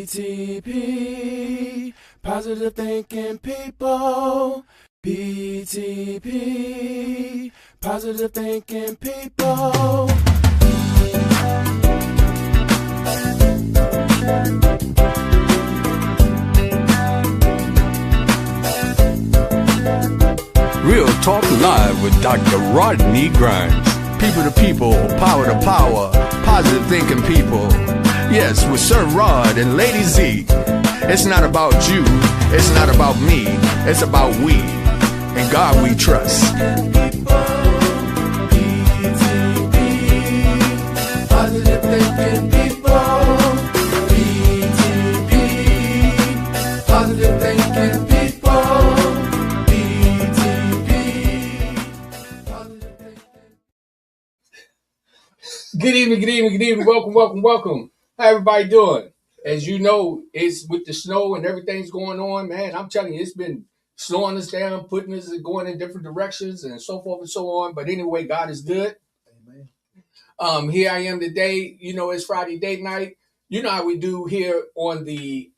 PTP, positive thinking people. PTP, positive thinking people. Real Talk Live with Dr. Rodney Grimes. People to people, power to power, positive thinking people. Yes, with Sir Rod and Lady Z. It's not about you, it's not about me, it's about we. In God we trust. PTP, positive thinking people. PTP, positive thinking people. Good evening. Welcome. How everybody doing? As you know, it's with the snow and everything's going on, man. I'm telling you, it's been slowing us down, putting us going in different directions and so forth and so on. But anyway, God is good. Amen. Here I am today. You know, it's Friday date night. You know how we do here on the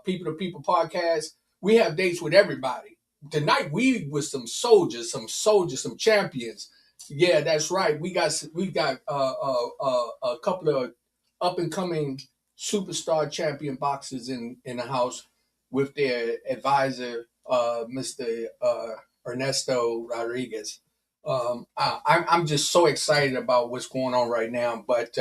People to People podcast. We have dates with everybody. Tonight we with some soldiers, some champions. Yeah, that's right. We got a couple of up and coming superstar champion boxers in the house with their advisor, Mr. Ernesto Rodriguez. I'm just so excited about what's going on right now. But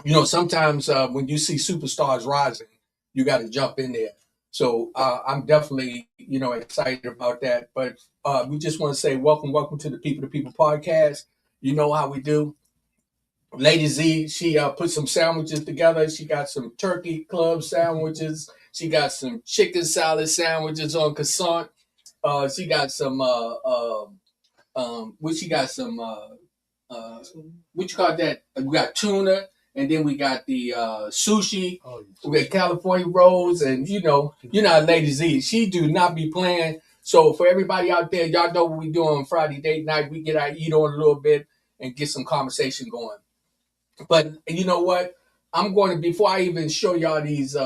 you know, sometimes when you see superstars rising, you got to jump in there. So I'm definitely, you know, excited about that. But we just want to say welcome to the People to People podcast. You know how we do. Lady Z, she put some sandwiches together. She got some turkey club sandwiches. She got some chicken salad sandwiches on croissant. She got some what you call that? We got tuna, and then we got the sushi. Oh, yes. We got California rolls, and you know how Lady Z, she do not be playing. So for everybody out there, y'all know what we do on Friday date night. We get our eat on a little bit and get some conversation going. But you know what? I'm going to, before I even show y'all these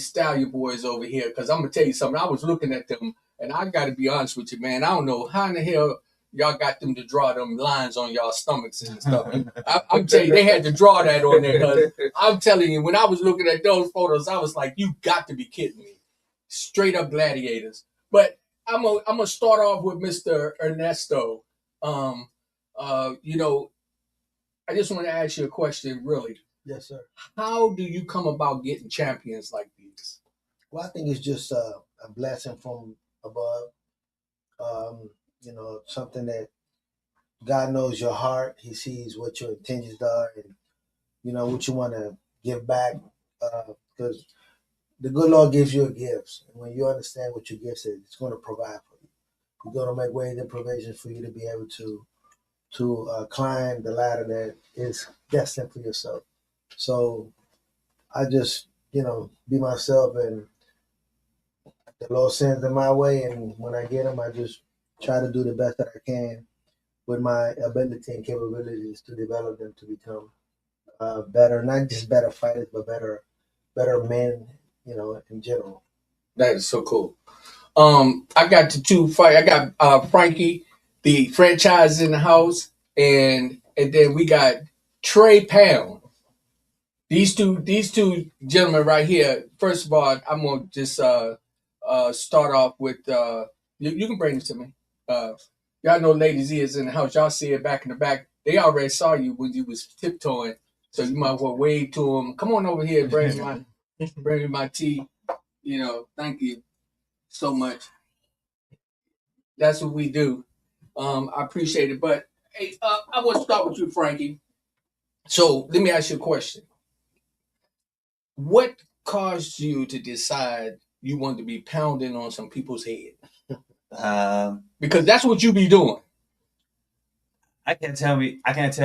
stallion boys over here, because I'm gonna tell you something. I was looking at them, and I got to be honest with you, man. I don't know how in the hell y'all got them to draw them lines on y'all stomachs and stuff. I'm telling you, they had to draw that on there. Cause I'm telling you, when I was looking at those photos, I was like, you got to be kidding me. Straight up gladiators. But I'm gonna start off with Mr. Ernesto. You know, I just want to ask you a question, really. Yes, sir. How do you come about getting champions like these? Well, I think it's just a blessing from above. You know, something that God knows your heart. He sees what your intentions are and, you know, what you want to give back. Because the good Lord gives you a gift. And when you understand what your gift is, it's going to provide for you. He's going to make ways and provisions for you to be able to climb the ladder that is destined for yourself. So I just, you know, be myself, and the Lord sends them my way. And when I get them, I just try to do the best that I can with my ability and capabilities to develop them to become better, not just better fighters, but better men, you know, in general. That is so cool. I got the two fight. I got Frankie, the franchise in the house, and then we got Trey Pound. These two gentlemen right here. First of all, I'm gonna just start off with you can bring it to me. Y'all know Lady Z is in the house. Y'all see it back in the back. They already saw you when you was tiptoeing, so you might well wave to them. Come on over here, bring me my tea. You know, thank you so much. That's what we do. I appreciate it. But hey, I want to start with you, Frankie. So let me ask you a question. What caused you to decide you wanted to be pounding on some people's head? Because that's what you be doing. I can't tell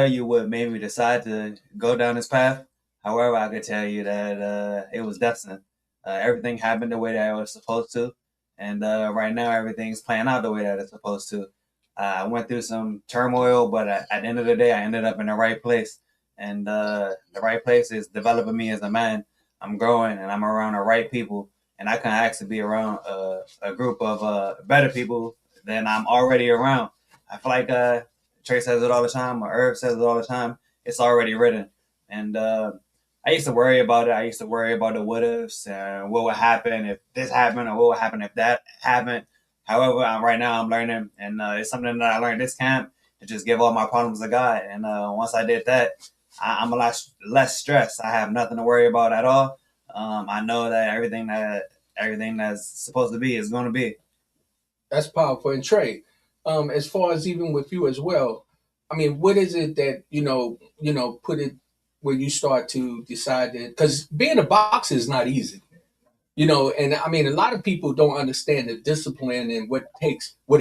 you what made me decide to go down this path. However, I can tell you that it was destined. Everything happened the way that it was supposed to, and right now everything's playing out the way that it's supposed to. I went through some turmoil, but at the end of the day, I ended up in the right place, and the right place is developing me as a man. I'm growing and I'm around the right people, and I can actually be around a group of better people than I'm already around. I feel like Trey says it all the time, or Herb says it all the time. It's already written, and I used to worry about it. I used to worry about the what ifs and what would happen if this happened, or what would happen if that happened. However, right now I'm learning, and it's something that I learned this camp to just give all my problems to God. And once I did that, I'm a lot less stressed. I have nothing to worry about at all. I know that everything that's supposed to be is going to be. That's powerful. And Trey, as far as even with you as well, I mean, what is it that put it where you start to decide that, because being a boxer is not easy, and I mean, a lot of people don't understand the discipline and what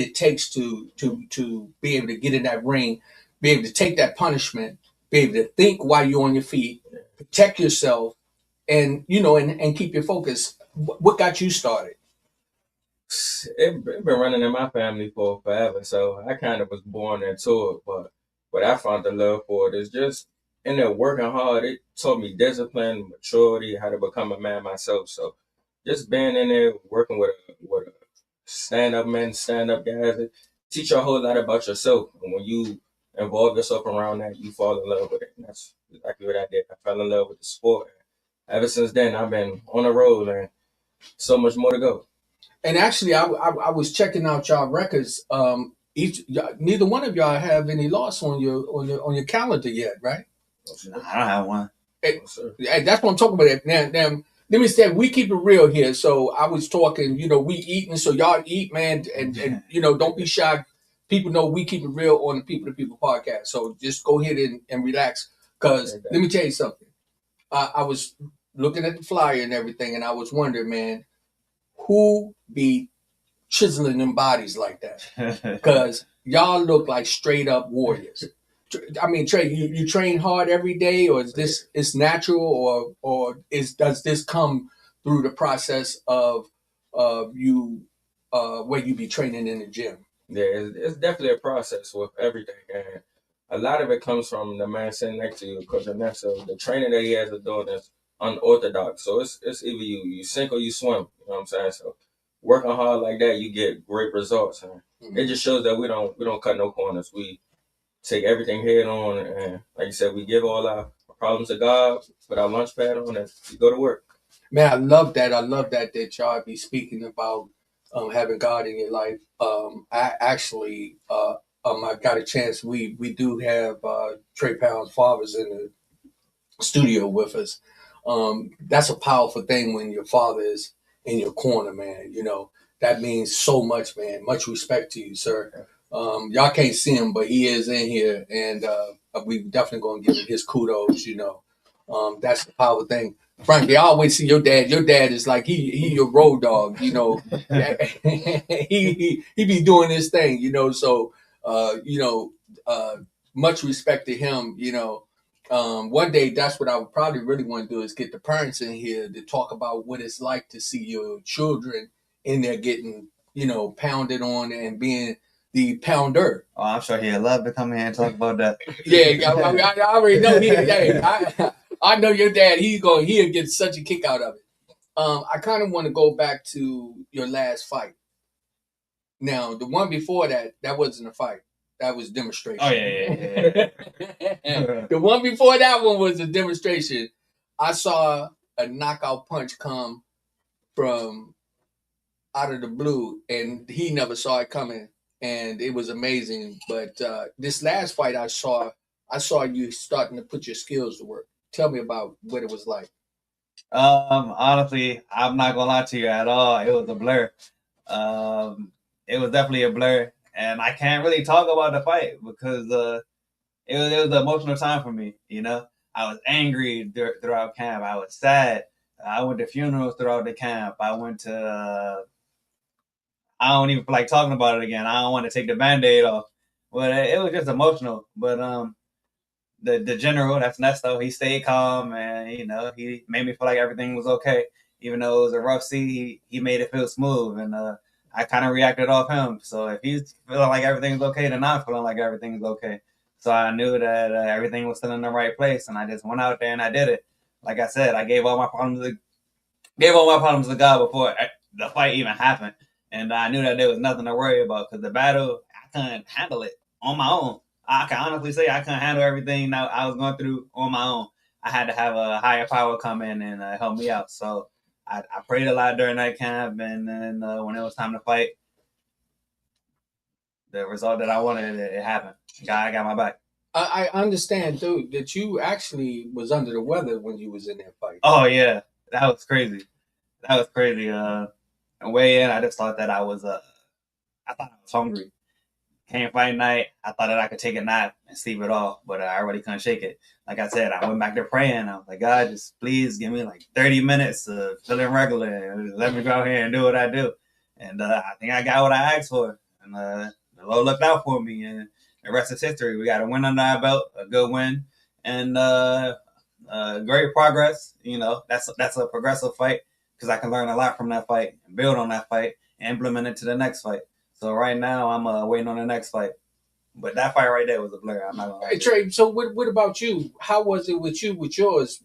it takes to be able to get in that ring, be able to take that punishment, be able to think while you're on your feet, protect yourself, and and keep your focus. What got you started? It been running in my family for forever, so I kind of was born into it. But what I found the love for it is just in there working hard. It taught me discipline, maturity, how to become a man myself. So just being in there working with a stand up men, stand up guys, it teach you a whole lot about yourself. And when you involve yourself around that, you fall in love with it. And that's exactly what I did. I fell in love with the sport. Ever since then, I've been on the road and so much more to go. And actually, I was checking out y'all records. Neither one of y'all have any loss on your calendar yet, right? No, I don't have one. And, and that's what I'm talking about. Now, let me say, we keep it real here. So I was talking, we eating, so y'all eat, man, and don't be shy. People know we keep it real on the People to People podcast. So just go ahead and relax. Because let me tell you something. I was looking at the flyer and everything, and I was wondering, man, who be chiseling them bodies like that? Because y'all look like straight up warriors. I mean, Trey, you train hard every day, or is this is natural, or does this come through the process of you where you be training in the gym? Yeah, it's definitely a process with everything, and a lot of it comes from the man sitting next to you because the training that he has to do is unorthodox. So it's either you sink or you swim. You know what I'm saying? So working hard like that, you get great results, and it just shows that we don't cut no corners. We take everything head on, and like you said, we give all our problems to God, put our lunch pad on, and we go to work. Man, I love that. I love that y'all be speaking about having God in your life. I actually, I got a chance. We do have Trey Pound's fathers in the studio with us. That's a powerful thing when your father is in your corner, man. That means so much, man. Much respect to you, sir. Y'all can't see him, but he is in here, and we definitely gonna give him his kudos. That's the powerful thing. Frank, they always see your dad. Your dad is like he your road dog. He be doing his thing. So much respect to him. One day that's what I would probably really want to do is get the parents in here to talk about what it's like to see your children in there getting pounded on and being the pounder. Oh, I'm sure he'd love to come here and talk about that. Yeah, I already know I know your dad. He'll get such a kick out of it. I kind of want to go back to your last fight. Now, the one before that wasn't a fight. That was demonstration. Oh yeah. The one before that one was a demonstration. I saw a knockout punch come from out of the blue, and he never saw it coming, and it was amazing. But this last fight I saw you starting to put your skills to work. Tell me about what it was like. Honestly, I'm not gonna lie to you at all. It was a blur. It was definitely a blur, and I can't really talk about the fight because it was an emotional time for me. I was angry throughout camp. I was sad. I went to funerals throughout the camp. I went to. I don't even feel like talking about it again. I don't want to take the Band-Aid off, but it was just emotional. But the general, that's Nesto, he stayed calm, and he made me feel like everything was okay, even though it was a rough sea. He made it feel smooth, and I kind of reacted off him. So if he's feeling like everything's okay, then I'm feeling like everything's okay. So I knew that everything was still in the right place, and I just went out there and I did it. like I said, I gave all my problems to God before the fight even happened, and I knew that there was nothing to worry about because the battle I couldn't handle it on my own. I can honestly say I couldn't handle everything that I was going through on my own. I had to have a higher power come in and help me out. So I prayed a lot during that camp, and then when it was time to fight, the result that I wanted, it happened. God got my back. I understand, dude, that you actually was under the weather when you was in that fight. Oh yeah, that was crazy. That was crazy. Way in, I just thought that I thought I was hungry. Came fight night, I thought that I could take a nap and sleep it off, but I already couldn't shake it. Like I said, I went back to praying. I was like, God, just please give me like 30 minutes of feeling regular and let me go out here and do what I do. And I think I got what I asked for. And the Lord looked out for me. And the rest is history. We got a win under our belt, a good win, and great progress. You know, that's a progressive fight because I can learn a lot from that fight and build on that fight and implement it to the next fight. So right now I'm waiting on the next fight. But that fight right there was a blur. I'm not gonna lie. Hey Trey, so what about you? How was it with you with yours?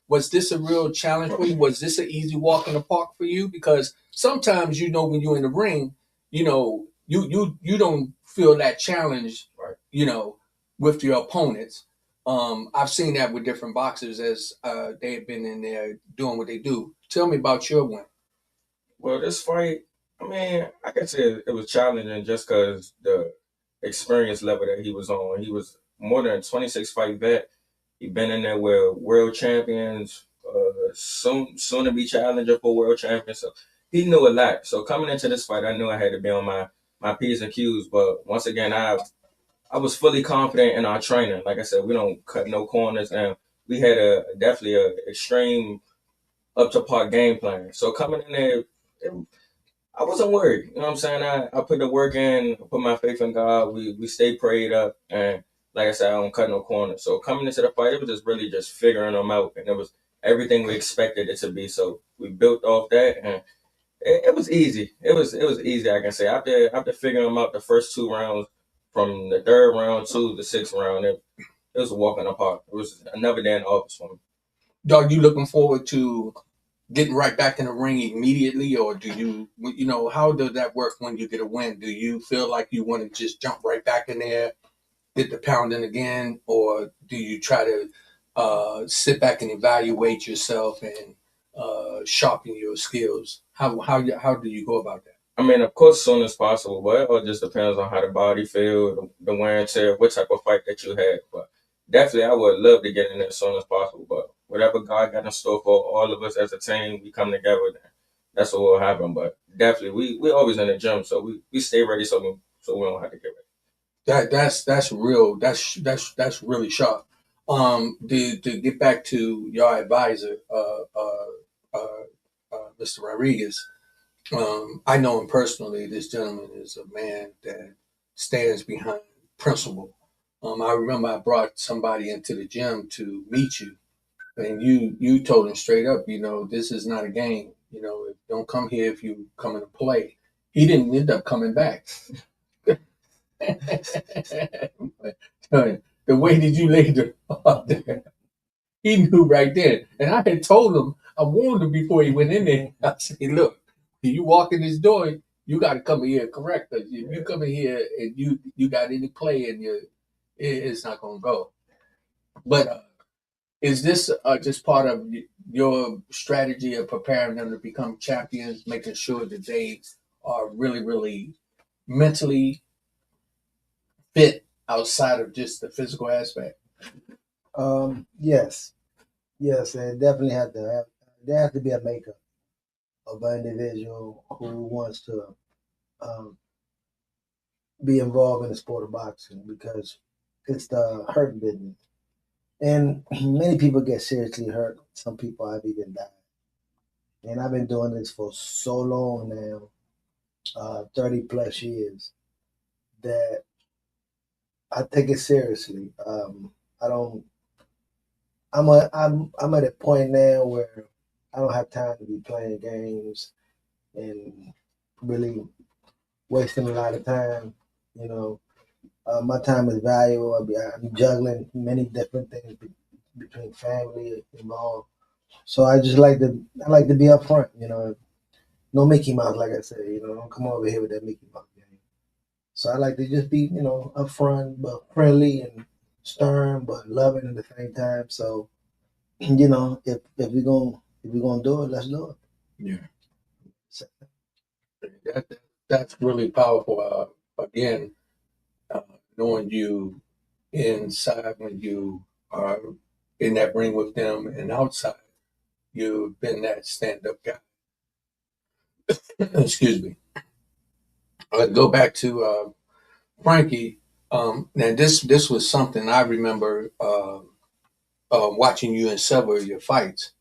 Was this a real challenge for you? Was this an easy walk in the park for you? Because sometimes when you're in the ring, you don't feel that challenge, Right. with your opponents. I've seen that with different boxers as they've been in there doing what they do. Tell me about your win. Well, this fight, I mean, I can say it was challenging just because the experience level that he was on. He was more than a 26 fight vet. He been in there with world champions, soon to be challenger for world champions. So he knew a lot. So coming into this fight, I knew I had to be on my P's and Q's. But once again, I was fully confident in our training. Like I said, we don't cut no corners, and we had definitely a extreme up to par game plan. So coming in there, I wasn't worried. You know what I'm saying? I put the work in, I put my faith in God. We stayed prayed up, and like I said, I don't cut no corners. So coming into the fight, it was just really just figuring them out, and it was everything we expected it to be. So we built off that, and it was easy. It was easy. I can say after figuring them out the first 2 rounds, from the third round to the sixth round, it was a walk in the park. It was another day in the office for me. Dog, you looking forward to getting right back in the ring immediately, or do how does that work when you get a win? Do you feel like you want to just jump right back in there, get the pounding again, or do you try to sit back and evaluate yourself and sharpen your skills? How do you go about that? I mean, of course, as soon as possible, but it all just depends on how the body feel, the wear and tear, what type of fight that you had. But definitely, I would love to get in there as soon as possible. But whatever God got in store for all of us as a team, we come together. Then that's what will happen. But definitely, we always in the gym, so we stay ready, so we don't have to get ready. That's real. That's really sharp. To get back to your advisor, Mr. Rodriguez. I know him personally. This gentleman is a man that stands behind principle. I remember I brought somebody into the gym to meet you, and you told him straight up, this is not a game. Don't come here if you come to play. He didn't end up coming back. The way that you laid it out there, he knew right then. And I had told him, I warned him before he went in there. I said, look, if you walk in this door, you got to come in here correct. Because if you come in here and you got any play in you, it's not going to go. But is this just part of your strategy of preparing them to become champions, making sure that they are really, really mentally fit outside of just the physical aspect? Yes, and definitely there has to be a makeup of an individual who wants to um, be involved in the sport of boxing because it's the hurt business, and many people get seriously hurt. Some people have even died, and I've been doing this for so long now, 30 plus years, that I take it seriously. I don't. I'm at a point now where I don't have time to be playing games and really wasting a lot of time. My time is valuable. I'm juggling many different things between family involved. So I like to be upfront, you know. No Mickey Mouse, like I said, you know, don't come over here with that Mickey Mouse game. So I like to just be, you know, upfront but friendly and stern but loving at the same time. So, you know, if we're gonna do it, let's do it. Yeah, So, that's really powerful. Again, uh, knowing you inside when you are in that ring with them, and outside, you've been that stand-up guy. Excuse me. Go back to Frankie. Now this was something I remember watching you in several of your fights.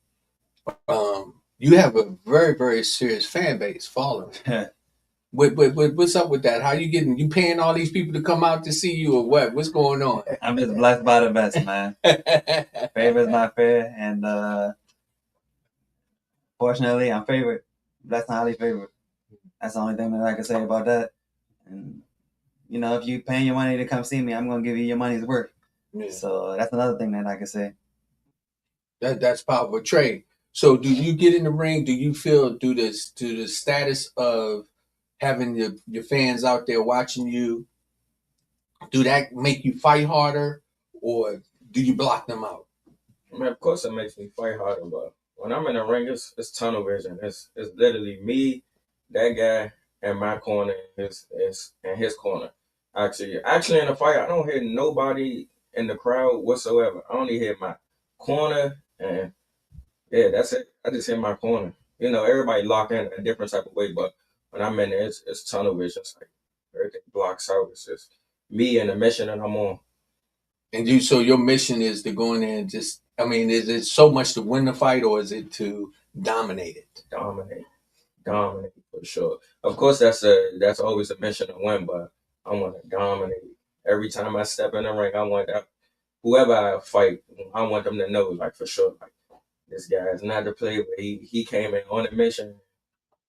You have a very serious fan base following. What's up with that? How you getting? You paying all these people to come out to see you, or what? What's going on? I'm just blessed by the best, man. Favor is not fair, and fortunately, I'm favored. Blessed and highly favored. That's the only thing that I can say about that. And you know, if you paying your money to come see me, I'm gonna give you your money's worth. Yeah. So that's another thing that I can say. That's powerful trade. So do you get in the ring? Do you feel do the status of having your fans out there watching you, do that make you fight harder, or do you block them out? I mean, of course, it makes me fight harder, but when I'm in the ring, it's tunnel vision. It's literally me, that guy, and my corner, and his corner. Actually, in the fight, I don't hear nobody in the crowd whatsoever. I only hear my corner, and yeah, that's it. I just hear my corner. You know, everybody lock in a different type of way, but when I'm in there, it's tunnel vision. It's like everything blocks out. It's just me and the mission that I'm on. And you, so your mission is to go in there and just, I mean, is it so much to win the fight, or is it to dominate it? Dominate. Dominate for sure. Of course, that's always a mission to win, but I want to dominate. Every time I step in the ring, I want that whoever I fight, I want them to know, like for sure, like this guy is not to play with. He came in on a mission.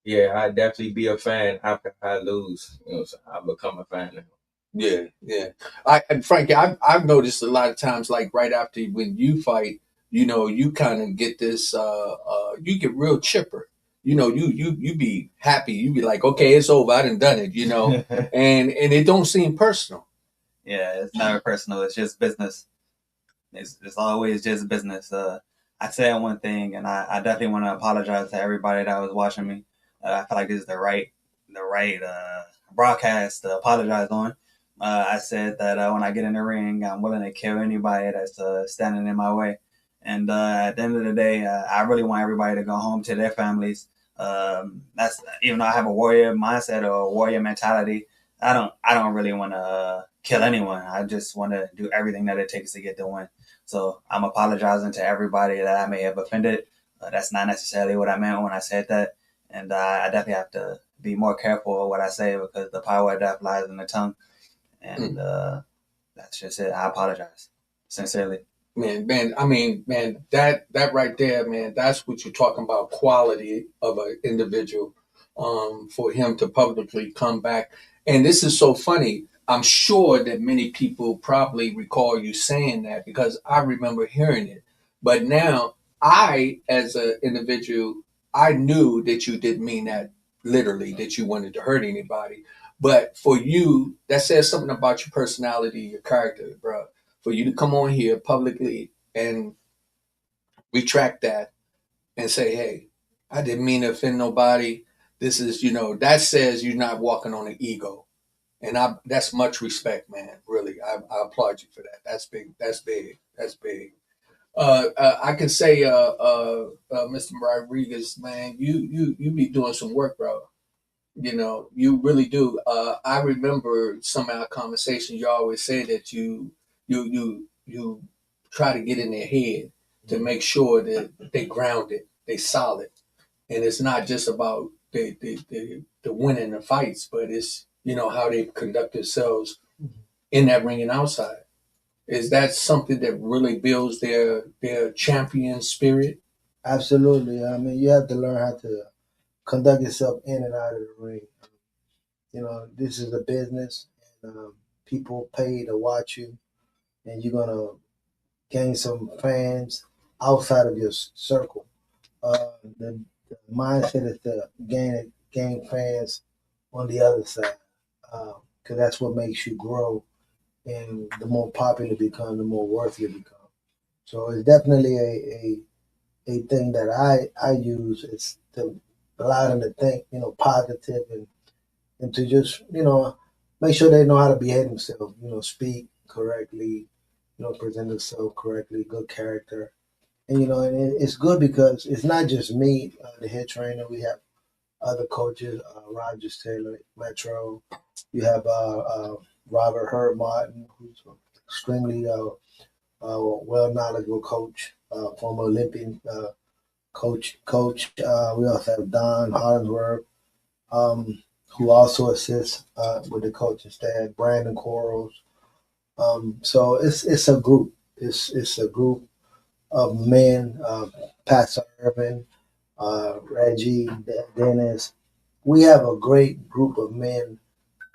Yeah, I definitely be a fan after I lose. You know, so I become a fan now. Yeah, yeah. And Frankie, I've noticed a lot of times, like right after when you fight, you know, you kind of get this, you get real chipper. You know, you be happy. You be like, okay, it's over. I done it. You know, and it don't seem personal. Yeah, it's never personal. It's just business. It's always just business. I said one thing, and I definitely want to apologize to everybody that was watching me. I feel like this is the right broadcast to apologize on. I said that when I get in the ring, I'm willing to kill anybody that's standing in my way. And at the end of the day, I really want everybody to go home to their families. That's even though I have a warrior mindset or a warrior mentality. I don't really want to kill anyone. I just want to do everything that it takes to get the win. So I'm apologizing to everybody that I may have offended. That's not necessarily what I meant when I said that. And I definitely have to be more careful of what I say because the power of death lies in the tongue. And that's just it. I apologize sincerely. Man, I mean, man, that right there, man, that's what you're talking about, quality of an individual, for him to publicly come back. And this is so funny. I'm sure that many people probably recall you saying that because I remember hearing it. But now I, as an individual, I knew that you didn't mean that literally, that you wanted to hurt anybody. But for you, that says something about your personality, your character, bro, for you to come on here publicly and retract that and say, hey, I didn't mean to offend nobody. This is, you know, that says you're not walking on an ego. And that's much respect, man. Really, I applaud you for that. That's big. That's big. That's big. I can say, Mr. Rodriguez, man, you be doing some work, bro. You know, you really do. I remember some of our conversations. You always say that you try to get in their head to make sure that they grounded, they solid, and it's not just about the winning the fights, but it's how they conduct themselves in that ring and outside. Is that something that really builds their champion spirit? absolutely. I mean, you have to learn how to conduct yourself in and out of the ring. You know, this is a business, and people pay to watch you, and you're gonna gain some fans outside of your circle. The mindset is to gain fans on the other side, because that's what makes you grow. And the more popular you become, the more worth you become. So it's definitely a thing that I use. It's to allow them to think, positive, and to just, make sure they know how to behave themselves, speak correctly, present themselves correctly, good character. And, it's good because it's not just me, the head trainer. We have other coaches, Rogers Taylor, Metro. You have Robert Herb Martin, who's an extremely well knowledgeable coach, former Olympian coach. We also have Don Hollingsworth, who also assists with the coaching staff. Brandon Quarles. So it's a group. It's a group of men. Pastor Irvin, Reggie, Dennis. We have a great group of men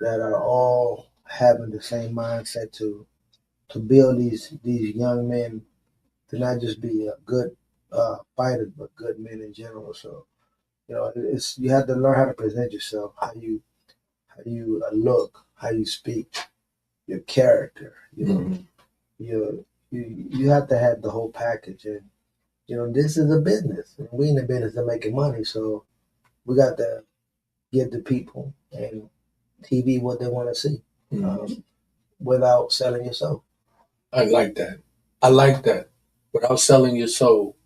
that are all having the same mindset to build these young men to not just be a good fighters, but good men in general. So it's you have to learn how to present yourself, how you look, how you speak, your character. You have to have the whole package, and this is a business. And we in the business of making money, so we got to give the people and TV what they want to see, without selling your soul. I like that. I like that. Without selling your soul.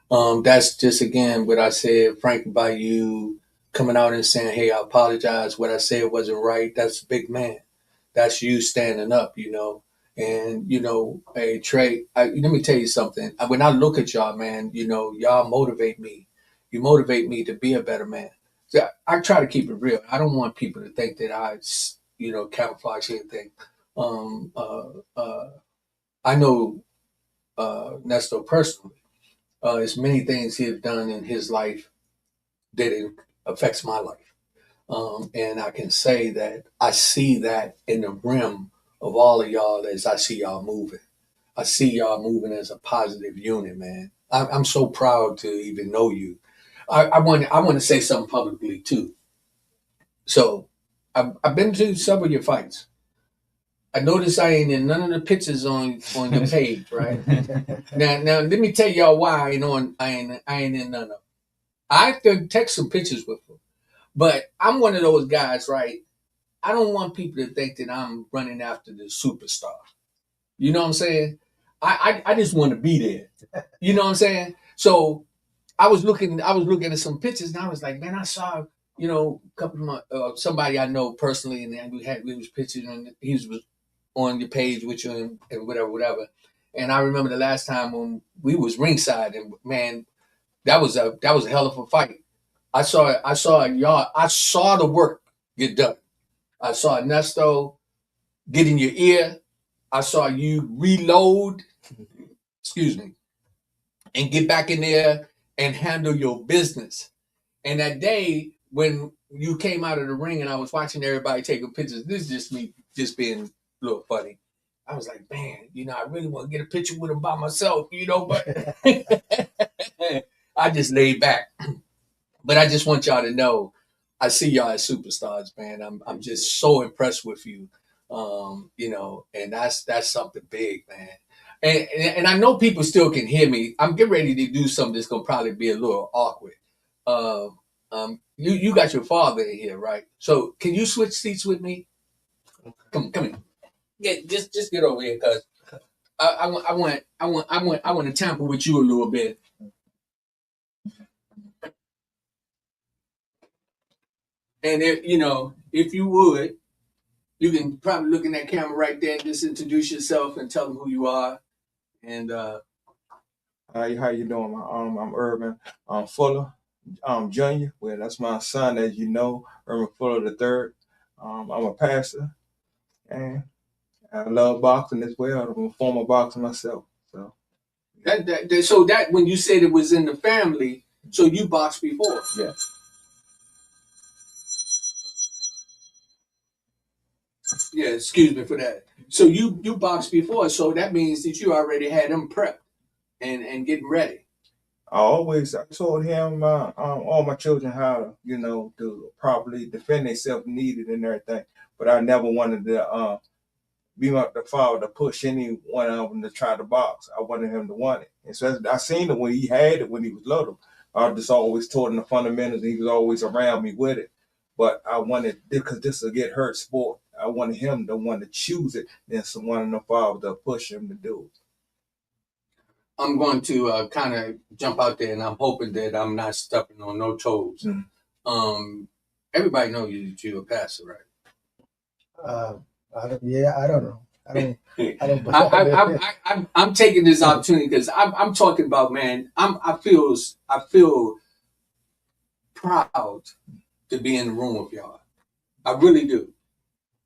That's just again what I said, Frank, about you coming out and saying, "Hey, I apologize. What I said wasn't right." That's a big man. That's you standing up, And hey Trey, let me tell you something. When I look at y'all, man, y'all motivate me. You motivate me to be a better man. So I try to keep it real. I don't want people to think that camouflage anything. Um, uh, uh, I know Nesto personally. There's many things he has done in his life that it affects my life. And I can say that I see that in the rim of all of y'all as I see y'all moving. I see y'all moving as a positive unit, man. I'm so proud to even know you. I want to say something publicly too. So I've been to some of your fights. I noticed I ain't in none of the pictures on your page, right? Now let me tell y'all why I ain't in none of them. I can take some pictures with them, but I'm one of those guys, right? I don't want people to think that I'm running after the superstar. You know what I'm saying? I just want to be there. You know what I'm saying? So I was looking at some pictures and I was like, man, I saw a couple of somebody I know personally, and then we was pictured and he was on your page with you and whatever. And I remember the last time when we was ringside, and man, that was a hell of a fight. I saw the work get done. I saw Ernesto get in your ear. I saw you reload, excuse me, and get back in there and handle your business. And that day when you came out of the ring and I was watching everybody taking pictures, this is just me just being a little funny. I was like, man, I really want to get a picture with him by myself, but I just laid back. But I just want y'all to know, I see y'all as superstars, man. I'm just so impressed with you, and that's something big, man. And I know people still can hear me. I'm getting ready to do something that's gonna probably be a little awkward. You got your father in here, right? So can you switch seats with me? Come here. Yeah, just get over here, cause I want to tamper with you a little bit. And if you would, you can probably look in that camera right there and just introduce yourself and tell them who you are. And Hi, how you doing? I'm Irvin Fuller, Junior. Well, that's my son, as you know, Irvin Fuller the third. I'm a pastor, and I love boxing as well. I'm a former boxer myself, so that when you said it was in the family, so you boxed before. yeah. Yeah, excuse me for that. So you boxed before, so that means that you already had them prepped and getting ready. I told him, all my children how to, to properly defend themselves needed and everything. But I never wanted to be the father to push any one of them to try to box. I wanted him to want it. And so I seen it when he had it when he was little. I just always taught him the fundamentals. And he was always around me with it. But I wanted, because this will get hurt sport, I wanted him to want to choose it than someone of the father to push him to do it. I'm going to kind of jump out there, and I'm hoping that I'm not stepping on no toes. Mm-hmm. Everybody knows you're a pastor, right? I don't know. I'm taking this opportunity because I'm talking about, man. I feel proud to be in the room with y'all. I really do.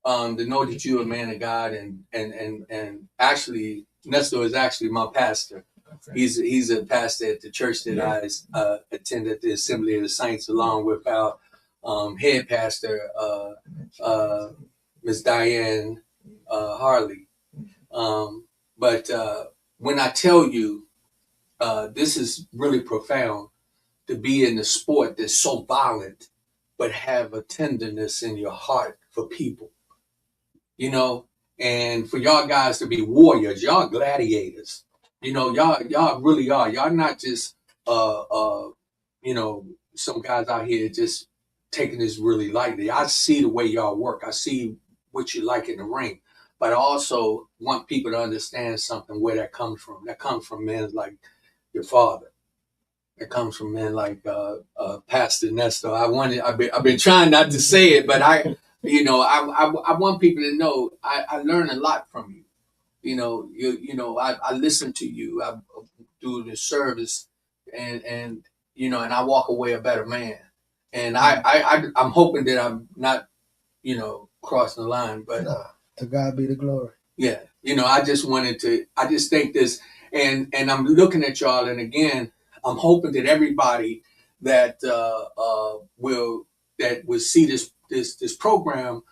To know that you're a man of God, and actually, Nestor is actually my pastor. Okay. He's a pastor at the church that I attend at the Assembly of the Saints, along with our head pastor, Ms. Diane Harley. But when I tell you, this is really profound, to be in the sport that's so violent, but have a tenderness in your heart for people, and for y'all guys to be warriors, y'all gladiators. Y'all really are. Y'all not just some guys out here just taking this really lightly. I see the way y'all work. I see what you like in the ring. But I also want people to understand something, where that comes from. That comes from men like your father. That comes from men like Pastor Nestor. I've been trying not to say it, but I want people to know I learn a lot from you. I listen to you. I do the service, and and I walk away a better man. And I'm hoping that I'm not crossing the line, but to God be the glory. Yeah, I just think this, and I'm looking at y'all, and again, I'm hoping that everybody that will see this program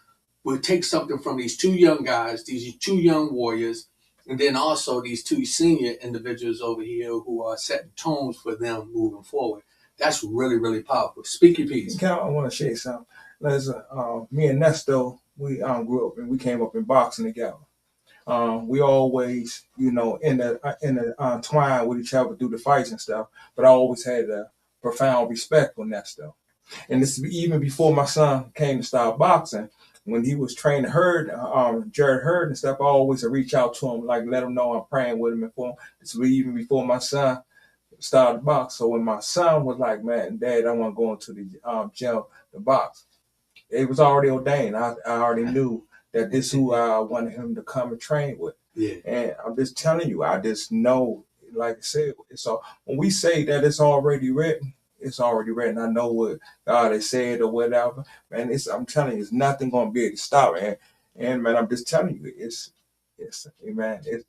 will take something from these two young guys, these two young warriors, and then also these two senior individuals over here who are setting tones for them moving forward. That's really, really powerful. Speak your piece. Cal, I want to share something. Listen, me and Nesto, we grew up and we came up in boxing together. We always, in the twine with each other through the fights and stuff. But I always had a profound respect for Nesto. And this is even before my son came to start boxing. When he was training Hurd, Jared Hurd and stuff, I always reach out to him, like let him know I'm praying with him and for him. This was even before my son started to box. So when my son was like, man, Dad, I want to go into the gym to box, it was already ordained. I already knew that this is who I wanted him to come and train with. Yeah. And I'm just telling you, I just know, like I said, so when we say that it's already written, it's already written. I know what God has said or whatever. Man, I'm telling you, it's nothing going to be able to stop it. And man, I'm just telling you, it's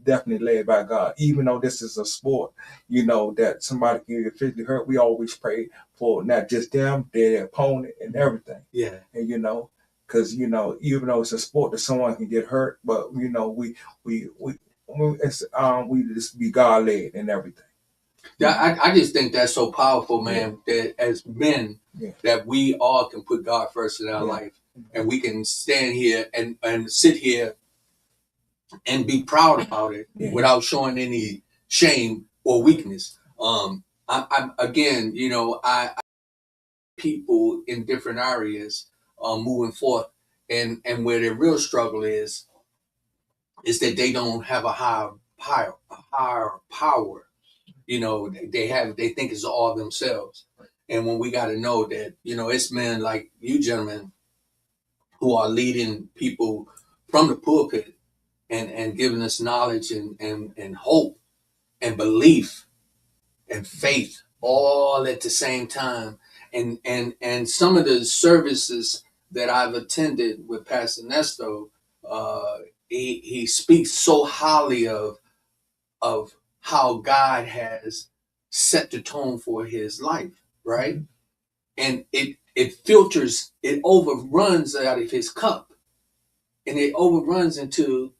definitely led by God. Even though this is a sport, that somebody can get physically hurt, we always pray for not just them, their opponent and everything. Yeah. And because even though it's a sport that someone can get hurt, but we just be God led and everything. Yeah, I just think that's so powerful, man. Yeah. That as men, that we all can put God first in our life, and we can stand here and sit here and be proud about it without showing any shame or weakness. I'm again, I people in different areas moving forth, and where their real struggle is that they don't have a higher power. They think it's all themselves. And when we got to know that, it's men like you gentlemen who are leading people from the pulpit and giving us knowledge and hope and belief and faith all at the same time. And some of the services that I've attended with Pastor Nesto, he speaks so highly of how God has set the tone for his life, right? And it filters, it overruns out of his cup, and it overruns into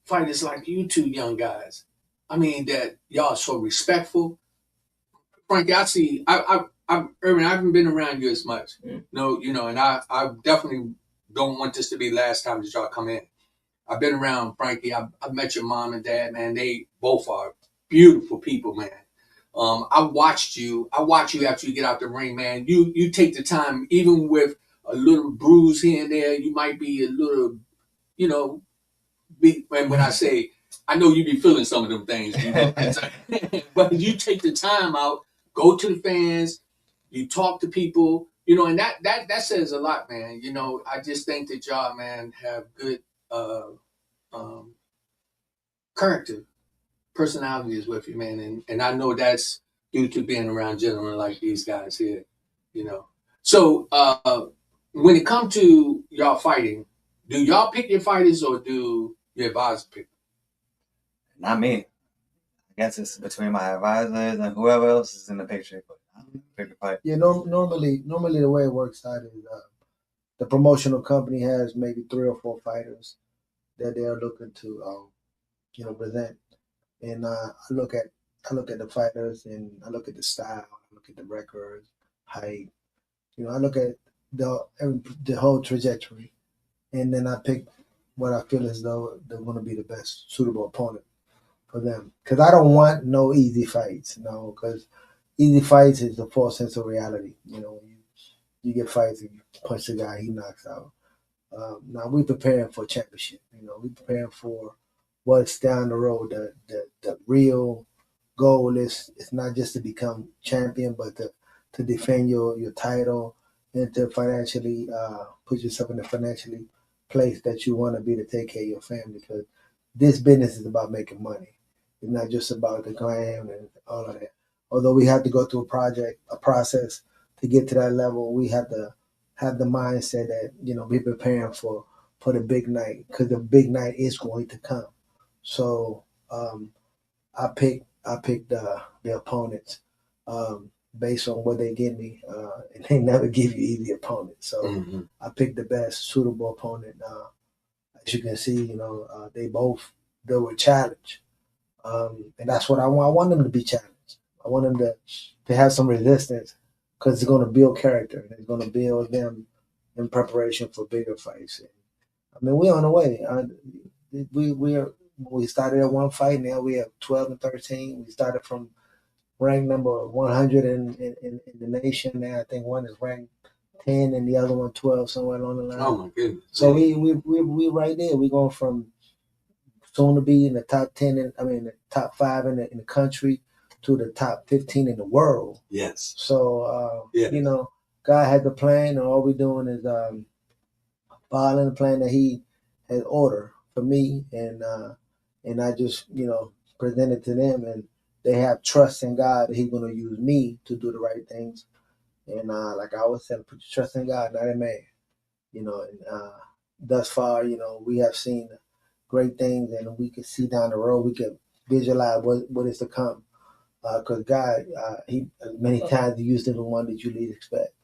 fighters like you two young guys. I mean, that y'all are so respectful. Frankie, Irvin, I haven't been around you as much. No, and I definitely don't want this to be the last time that y'all come in. I've been around Frankie. I've met your mom and dad, man. They both are beautiful people, man. I watched you. I watch you after you get out the ring, man. You take the time, even with a little bruise here and there. You might be a little, you know, and when I say, I know you be feeling some of them things, but you take the time out, go to the fans, you talk to people, and that says a lot, man. I just think that y'all, man, have good um, character, personalities with you, man, and I know that's due to being around gentlemen like these guys here, you know. So when it comes to y'all fighting, do y'all pick your fighters or do your advisor pick? Not me. I guess it's between my advisors and whoever else is in the picture. But I don't pick the fight. Yeah, normally the way it works out is the promotional company has maybe 3 or 4 fighters that they are looking to present, and I look at the fighters, and I look at the style, I look at the records, height. I look at the whole trajectory, and then I pick what I feel as though they're going to be the best suitable opponent for them. Because I don't want no easy fights, because easy fights is a false sense of reality. You get fights and you punch the guy, he knocks out. Now we preparing for championship. We preparing for what's down the road. The real goal is it's not just to become champion, but to defend your title and to financially put yourself in a financially place that you want to be to take care of your family. Because this business is about making money. It's not just about the glam and all of that. Although we have to go through a process to get to that level, we have to have the mindset that we're preparing for the big night, because the big night is going to come. So I pick the opponents based on what they give me, and they never give you easy opponents. So I pick the best suitable opponent. As you can see, they were challenged, and that's what I want. I want them to be challenged. I want them to have some resistance, because it's going to build character and it's going to build them in preparation for bigger fights. And, I mean, we're on the way. We started at 1 fight. Now we have 12 and 13. We started from ranked number 100 in the nation. Now I think one is ranked 10 and the other one 12, somewhere along the line. Oh my goodness! So we right there. We're going from soon to be in the top 10. The top 5 in the country to the top 15 in the world. Yes. So yes. God had the plan, and all we're doing is following the plan that He had ordered for me, and I just present it to them, and they have trust in God that He's going to use me to do the right things. And like I always said, put your trust in God, not in man. And thus far, we have seen great things, and we can see down the road, we can visualize what is to come. Because God, He many times He used the one that you least expect,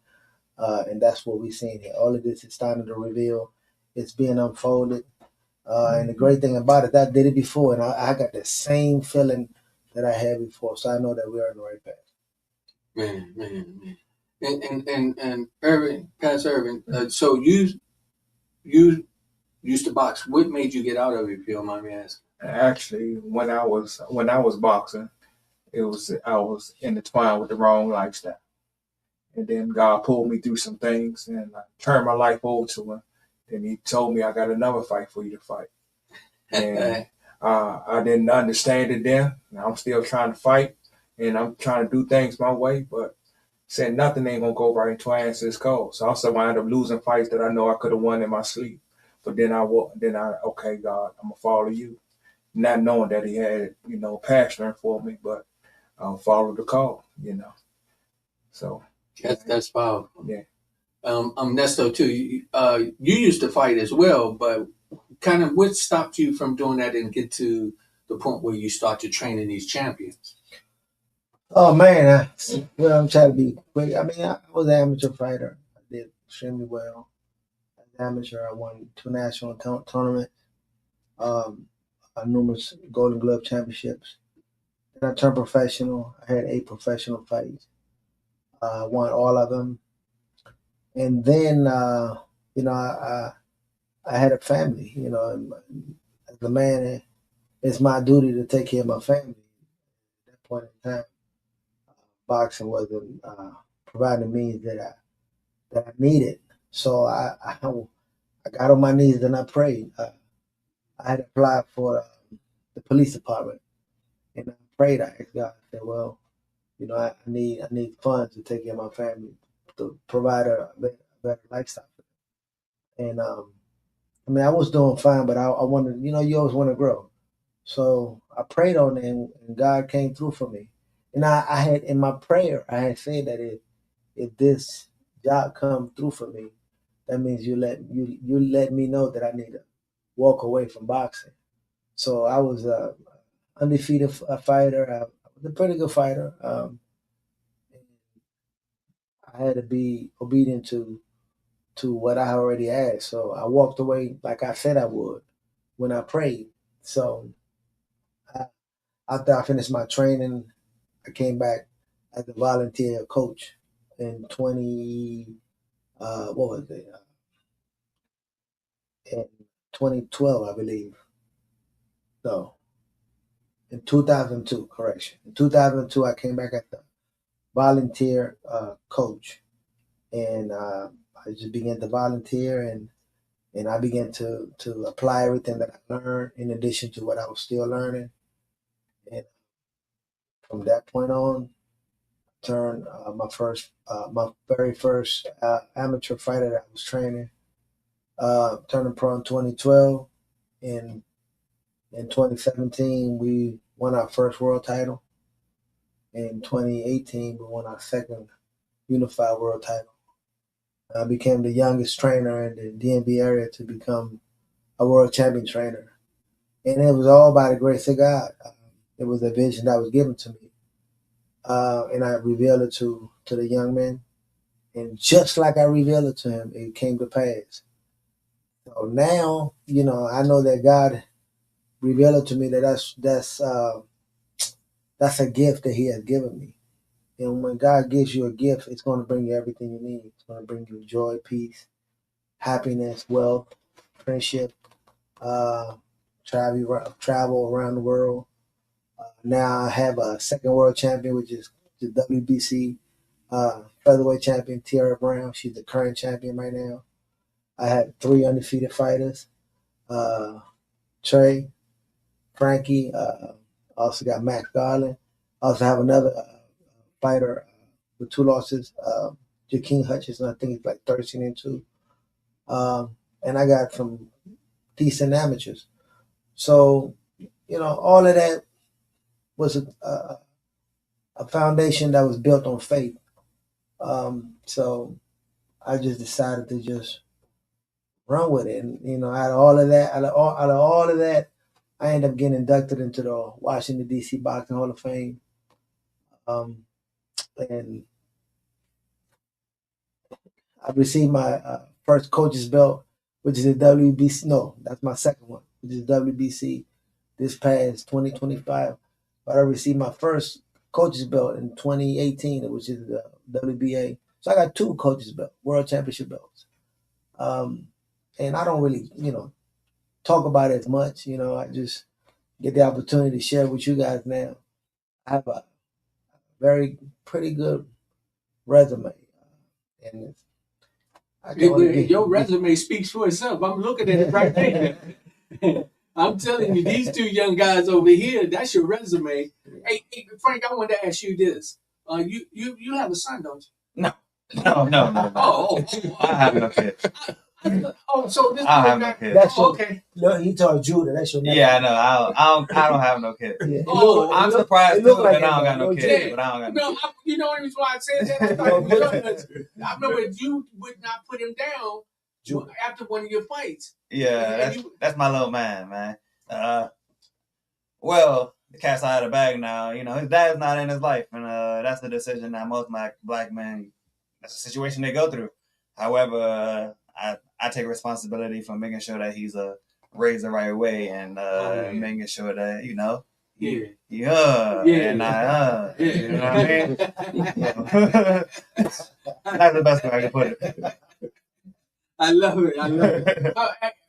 and that's what we're seeing here. All of this is starting to reveal. It's being unfolded, and the great thing about it, I did it before, and I got the same feeling that I had before. So I know that we're on the right path. Man. And Irvin, Pastor Irvin. So you used to box. What made you get out of it, if you don't mind me asking? Actually, when I was boxing, I was intertwined with the wrong lifestyle, and then God pulled me through some things, and I turned my life over to Him. Then He told me, I got another fight for you to fight, and I didn't understand it then. I'm still trying to fight, and I'm trying to do things my way, but said nothing ain't gonna go right until I answer this call. So also I ended up losing fights that I know I could have won in my sleep, but then okay, God, I'm gonna follow you, not knowing that He had passion for me, but I'll follow the call, So that's powerful. Yeah. Nesto too. You used to fight as well, but kind of what stopped you from doing that and get to the point where you started training these champions? Oh man, I'm trying to be quick. I mean, I was an amateur fighter. I did extremely well. As an amateur, I won 2 national tournaments. numerous Golden Glove championships. Then I turned professional. I had 8 professional fights. Won all of them. And then, I had a family. And as a man, it's my duty to take care of my family. At that point in time, boxing wasn't providing the means that I needed. So I got on my knees and I prayed. I had applied for the police department, and I prayed. I asked God. I said, "Well, I need funds to take care of my family, to provide a better lifestyle." And I mean, I was doing fine, but I wanted, you always want to grow. So I prayed on it, and God came through for me. And I had in my prayer, I had said that if this job come through for me, that means you let me know that I need to walk away from boxing. So I was a undefeated fighter. I was a pretty good fighter. I had to be obedient to what I already asked. So I walked away like I said I would when I prayed. So I, after I finished my training, I came back as a volunteer coach in 2012, I believe. No, in 2002, correction. In 2002, I came back as a volunteer coach, and I just began to volunteer, and I began to apply everything that I learned in addition to what I was still learning. And from that point on, turned my very first amateur fighter that I was training, turning pro in 2012. In 2017, we won our first world title. In 2018, we won our second unified world title. I became the youngest trainer in the DMV area to become a world champion trainer. And it was all by the grace of God. It was a vision that was given to me. And I revealed it to the young man. And just like I revealed it to him, it came to pass. So now, I know that God revealed it to me that that's a gift that He has given me. And when God gives you a gift, it's going to bring you everything you need. It's going to bring you joy, peace, happiness, wealth, friendship, uh, travel around the world. Now I have a second world champion, which is the WBC featherweight champion, Tiara Brown. She's the current champion right now. I have 3 undefeated fighters. Trey, Frankie, also got Max Garland. I also have another fighter with 2 losses, Jakeem Hutchinson. I think he's like 13-2. And I got some decent amateurs. So, all of that was a foundation that was built on faith. So I just decided to just run with it. And, out of all of that, I ended up getting inducted into the Washington, D.C. Boxing Hall of Fame. And I received my first coach's belt, which is a WBC. No, that's my second one, which is WBC this past 2025. But I received my first coach's belt in 2018, which is the WBA. So I got 2 coach's belts, world championship belts. And I don't really, talk about it as much. I just get the opportunity to share with you guys now. I have a pretty good resume, and Your resume speaks for itself. I'm looking at it right there. I'm telling you, these 2 young guys over here, that's your resume. Hey, Frank, I wanted to ask you this. You have a son, don't you? No. Oh. I have no kids. So this I is have no back. kids. That's your, Okay. Look, he told Judah, that's your nephew. Yeah, I know. I don't have no kids. Yeah, I'm surprised it too look like that I don't it, got no though. kids, but I don't got no kids. You know the reason why I said that? I thought you were I remember you would not put him down after one of your fights. Yeah, that's my little man. Well, the cat's out of the bag now. His dad's not in his life, and that's the decision that most black men. That's the situation they go through. However, I take responsibility for making sure that he's a raised the right way and yeah. making sure that Yeah. yeah, Yeah. and you know what I mean. Yeah. That's the best way I can put it. I love it. I love it.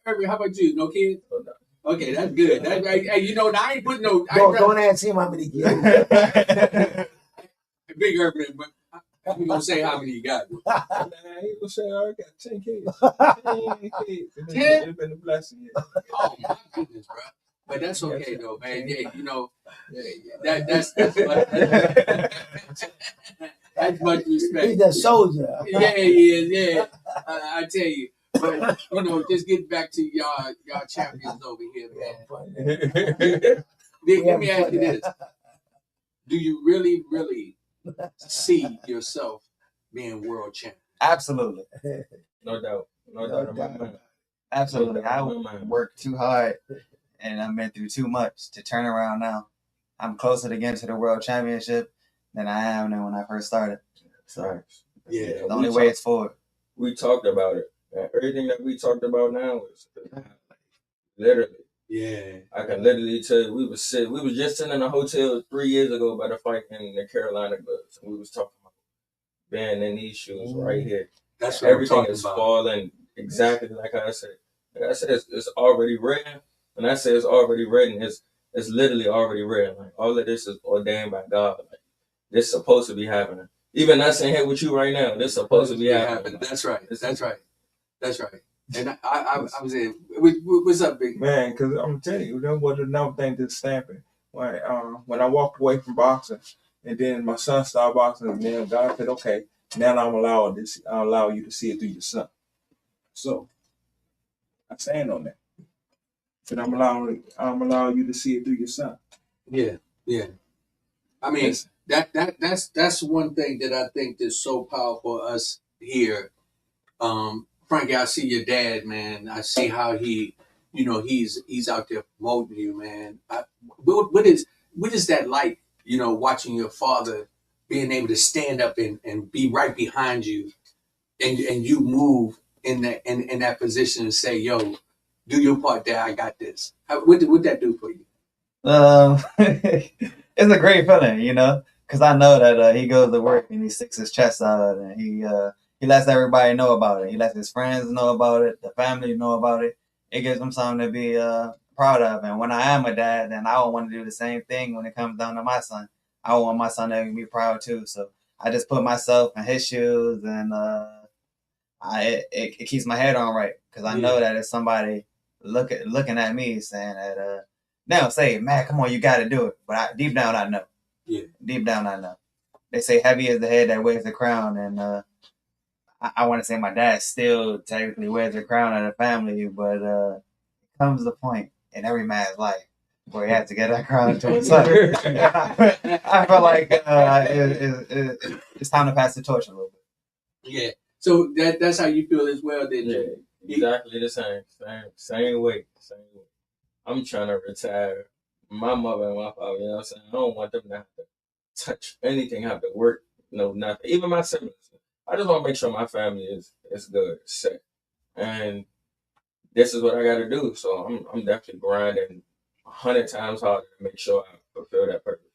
Herbie, how about you? No kids? Okay, that's good. That's right. Hey, you know, I ain't putting no. Don't ask him how many kids. Big Herbie, but I'm gonna say how many you got. Nah, he was saying I got 10 kids. 10 kids. It's been a blessing. Yeah. Oh my goodness, bro. But that's okay though, man. Yeah, you know, that's that's much respect. He's a soldier. Yeah, he is. Yeah, I tell you. But you know, just get back to y'all champions over here, man. Let me ask you this: do you really, really see yourself being world champion? Absolutely. No doubt. No doubt in my mind. Absolutely. I worked too hard and I've been through too much to turn around now. I'm closer to getting to the world championship than I am than when I first started. So Yeah, the only way is forward. We talked about it. And everything that we talked about now is literally. Yeah. I can literally tell you, we was just sitting in a hotel 3 years ago by the fight in the Carolina Clubs. And we was talking about being in these shoes right here. That's what everything I'm talking is about. falling exactly like I said. Like I said, it's already written. When I say it's already written, it's literally already written. Like all of this is ordained by God. Like this is supposed to be happening. Even not sitting here with you right now, this is supposed to be happening. That's right. That's right. That's right. And I was in. What's up, big man? Because I'm telling you, that was another thing that's stamping. When I walked away from boxing, and then my son started boxing, and then God said, "Okay, now I'm allowed this. I'll allow you to see it through your son." So I stand on that. But I'm allowing you to see it through your son. Yeah, yeah. I mean, that's one thing that I think is so powerful. Us here, Frankie. I see your dad, man. I see how he, he's out there promoting you, man. What is that like? Watching your father being able to stand up and be right behind you, and you move in that position and say, "Yo, do your part, Dad. I got this." What that do for you? It's a great feeling, because I know that he goes to work and he sticks his chest out and he lets everybody know about it. He lets his friends know about it, the family know about it. It gives them something to be proud of. And when I am a dad, then I would want to do the same thing when it comes down to my son. I want my son to be proud too. So I just put myself in his shoes, and it keeps my head on right, because I know that it's somebody looking at me saying that they don't say, "Man, come on, you got to do it." But deep down, I know. Yeah. Deep down, I know. They say heavy is the head that wears the crown, and I want to say my dad still technically wears the crown of the family, but comes the point in every man's life where he has to get that crown to his son. I feel like it's time to pass the torch a little bit. Yeah. So that's how you feel as well. That exactly the same way. I'm trying to retire my mother and my father. You know what I'm saying? I don't want them to have to touch anything, have to work, nothing. Even my siblings. I just want to make sure my family is good, set. And this is what I got to do. So I'm definitely grinding 100 times harder to make sure I fulfill that purpose.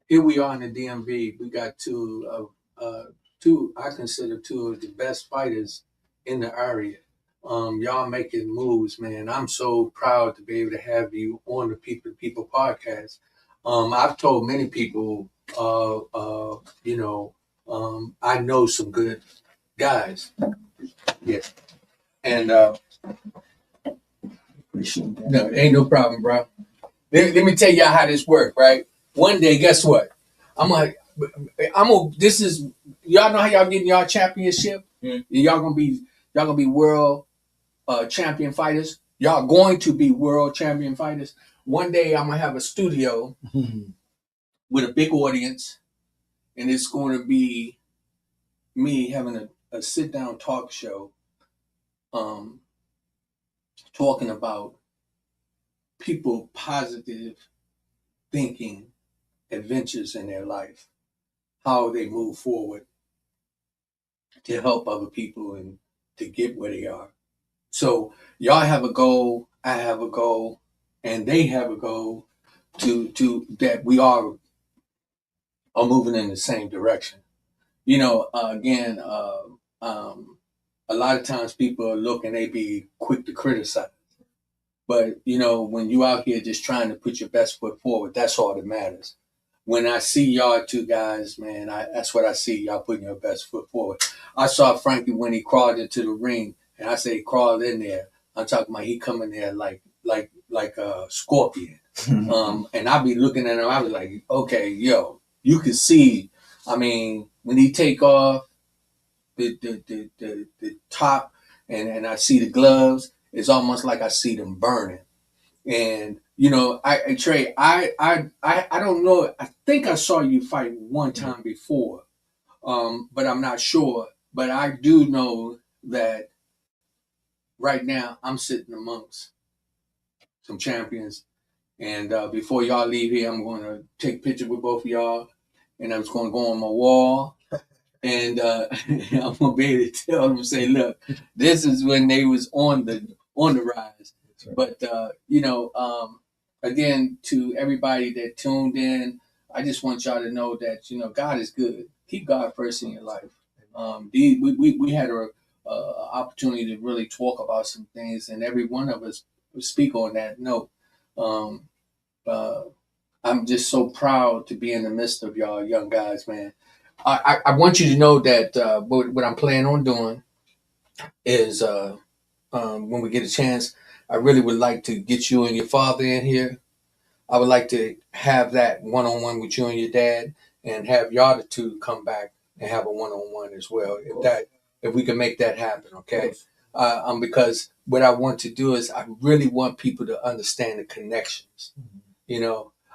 Here we are in the DMV. We got two, I consider two of the best fighters in the area. Y'all making moves, man. I'm so proud to be able to have you on the People to People podcast. I've told many people, I know some good guys. Yes. And no, ain't no problem, bro. Let me tell y'all how this works, right? One day, guess what? This is, y'all know how y'all getting y'all championship? Mm. Y'all gonna be world champion fighters. Y'all going to be world champion fighters. One day I'm gonna have a studio with a big audience, and it's going to be me having a sit down talk show, talking about people positive thinking adventures in their life, how they move forward to help other people and to get where they are. So y'all have a goal. I have a goal, and they have a goal to that we are moving in the same direction. Again, a lot of times people look and they be quick to criticize. But when you out here just trying to put your best foot forward, that's all that matters. When I see y'all two guys, man, that's what I see. Y'all putting your best foot forward. I saw Frankie when he crawled into the ring, and I say he crawled in there. I'm talking about he come in there like a scorpion. And I be looking at him. I was like, okay, yo, you can see. I mean, when he take off the top, and I see the gloves, it's almost like I see them burning. And Trey, I don't know. I think I saw you fight one time before, but I'm not sure. But I do know that right now I'm sitting amongst some champions. And before y'all leave here, I'm going to take pictures with both of y'all, and I'm just going to go on my wall. And I'm gonna be able to tell them, say, look, this is when they was on the rise. Right. But again, to everybody that tuned in, I just want y'all to know that God is good. Keep God first in your life. We had a opportunity to really talk about some things, and every one of us speak on that note. I'm just so proud to be in the midst of y'all young guys, man. I want you to know that what I'm planning on doing is when we get a chance, I really would like to get you and your father in here. I would like to have that one-on-one with you and your dad, and have y'all the two come back and have a one-on-one as well. If we can make that happen, okay? Because what I want to do is I really want people to understand the connections.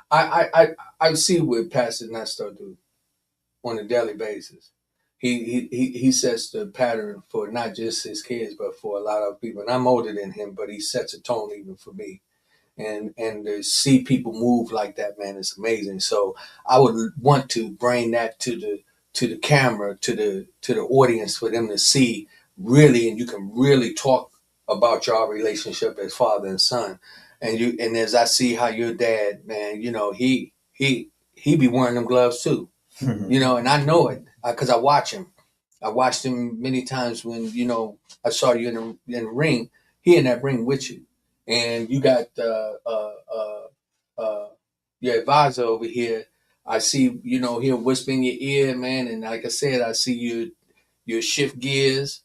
I see what Pastor Nestor do on a daily basis. He sets the pattern for not just his kids, but for a lot of people. And I'm older than him, but he sets a tone even for me. And to see people move like that, man, it's amazing. So I would want to bring that to the camera, to the audience, for them to see really, and you can really talk about your relationship as father and son. And as I see how your dad, man, he be wearing them gloves too. And I know it because I watch him. I watched him many times when, I saw you in the ring. He in that ring with you. And you got your advisor over here. I see, he'll whisper in your ear, man. And like I said, I see you shift gears.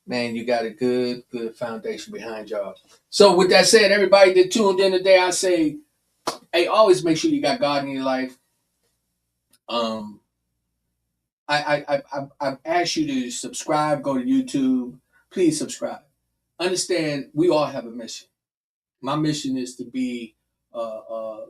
Man, you got a good foundation behind y'all. So with that said, everybody that tuned in today, I say, hey, always make sure you got God in your life. I've asked you to subscribe, go to YouTube. Please subscribe. Understand, we all have a mission. My mission is to be a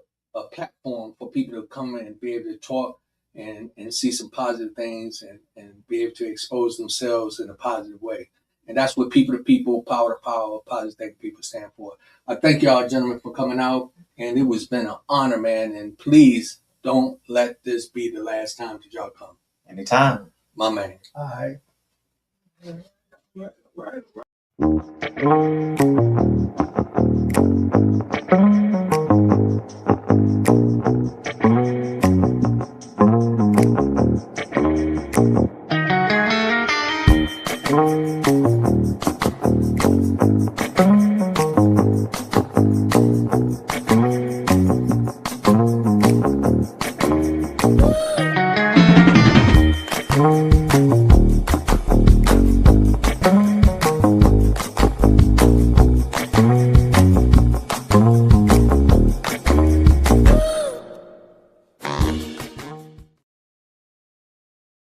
platform for people to come in and be able to talk and see some positive things and be able to expose themselves in a positive way. And that's what people to people, power to power, positive thinking people stand for. I thank y'all, gentlemen, for coming out. And it was been an honor, man. And please don't let this be the last time that y'all come. Anytime. My man. All right. Right.